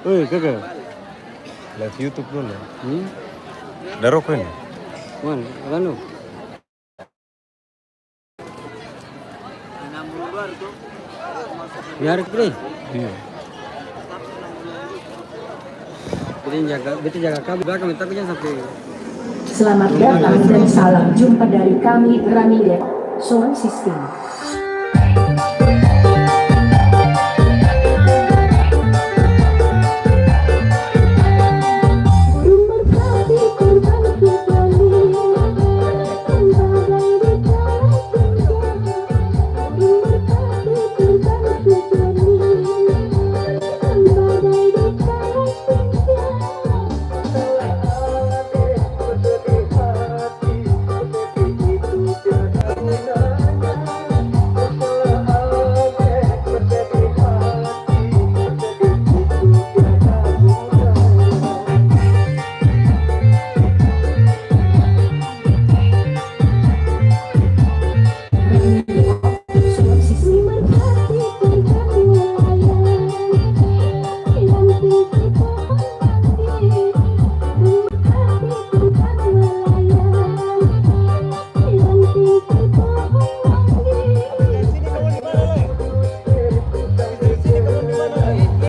Woi, kakak. Lihat YouTube dulu. Hmm? Ada rokok ini? Mana? Kan lu? Biar gede. Iya. Betul jaga kabel belakang, tapi jangan sampai. Selamat datang dan salam jumpa dari kami Ramide Sound System.